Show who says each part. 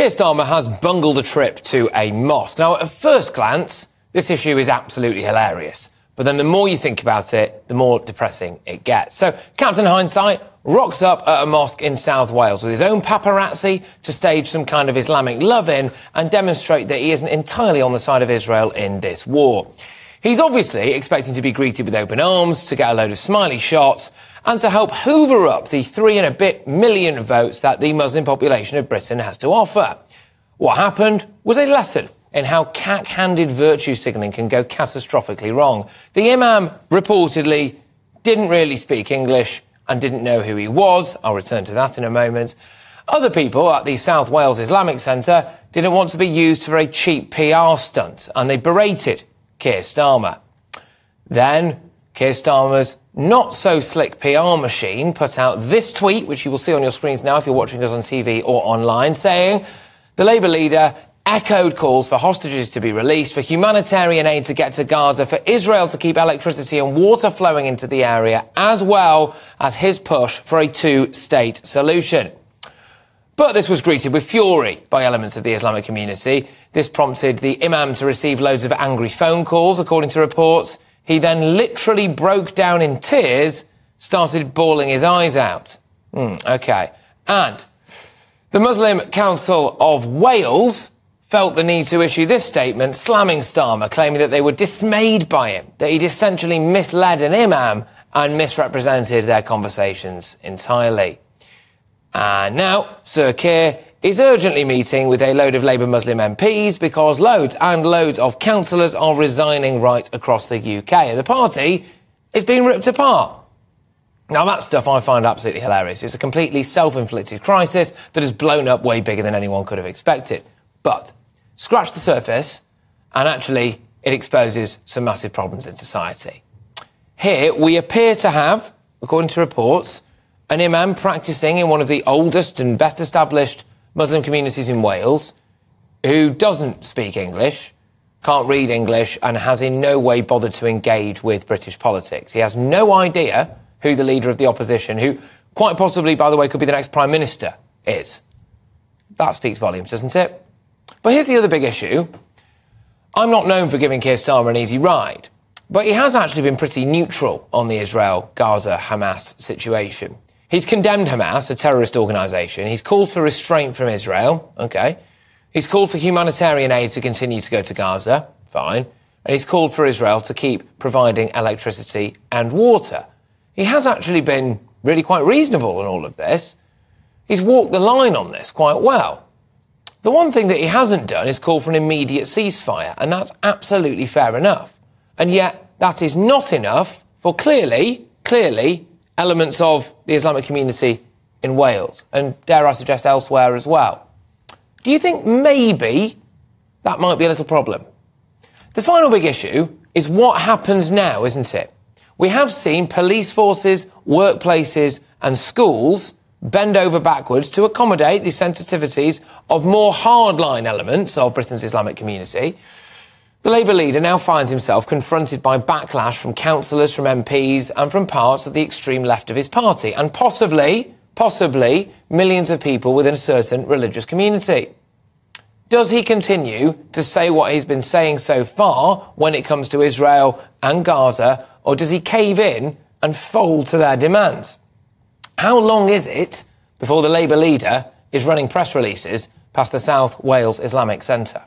Speaker 1: Keir Starmer has bungled a trip to a mosque. Now, at first glance, this issue is absolutely hilarious. But then the more you think about it, the more depressing it gets. So, Captain Hindsight rocks up at a mosque in South Wales with his own paparazzi to stage some kind of Islamic love-in and demonstrate that he isn't entirely on the side of Israel in this war. He's obviously expecting to be greeted with open arms, to get a load of smiley shots, and to help hoover up the 3 and a bit million votes that the Muslim population of Britain has to offer. What happened was a lesson in how cack-handed virtue signalling can go catastrophically wrong. The imam reportedly didn't really speak English and didn't know who he was. I'll return to that in a moment. Other people at the South Wales Islamic Centre didn't want to be used for a cheap PR stunt, and they berated Keir Starmer. Then Keir Starmer's not-so-slick PR machine put out this tweet, which you will see on your screens now if you're watching us on TV or online, saying the Labour leader echoed calls for hostages to be released, for humanitarian aid to get to Gaza, for Israel to keep electricity and water flowing into the area, as well as his push for a two-state solution. But this was greeted with fury by elements of the Islamic community. This prompted the imam to receive loads of angry phone calls, according to reports. He then literally broke down in tears, started bawling his eyes out. OK. And the Muslim Council of Wales felt the need to issue this statement, slamming Starmer, claiming that they were dismayed by him, that he'd essentially misled an imam and misrepresented their conversations entirely. And now Sir Keir is urgently meeting with a load of Labour Muslim MPs because loads and loads of councillors are resigning right across the UK. And the party is being ripped apart. Now, that stuff I find absolutely hilarious. It's a completely self-inflicted crisis that has blown up way bigger than anyone could have expected. But scratch the surface, and actually it exposes some massive problems in society. Here we appear to have, according to reports, an imam practising in one of the oldest and best established Muslim communities in Wales who doesn't speak English, can't read English, and has in no way bothered to engage with British politics. He has no idea who the leader of the opposition, who quite possibly, by the way, could be the next Prime Minister, is. That speaks volumes, doesn't it? But here's the other big issue. I'm not known for giving Keir Starmer an easy ride, but he has actually been pretty neutral on the Israel-Gaza-Hamas situation. He's condemned Hamas, a terrorist organisation. He's called for restraint from Israel. OK. He's called for humanitarian aid to continue to go to Gaza. Fine. And he's called for Israel to keep providing electricity and water. He has actually been really quite reasonable in all of this. He's walked the line on this quite well. The one thing that he hasn't done is call for an immediate ceasefire, and that's absolutely fair enough. And yet that is not enough for clearly, elements of the Islamic community in Wales, and dare I suggest elsewhere as well. Do you think maybe that might be a little problem? The final big issue is what happens now, isn't it? We have seen police forces, workplaces and schools bend over backwards to accommodate the sensitivities of more hardline elements of Britain's Islamic community. The Labour leader now finds himself confronted by backlash from councillors, from MPs and from parts of the extreme left of his party, and possibly millions of people within a certain religious community. Does he continue to say what he's been saying so far when it comes to Israel and Gaza, or does he cave in and fold to their demands? How long is it before the Labour leader is running press releases past the South Wales Islamic Centre?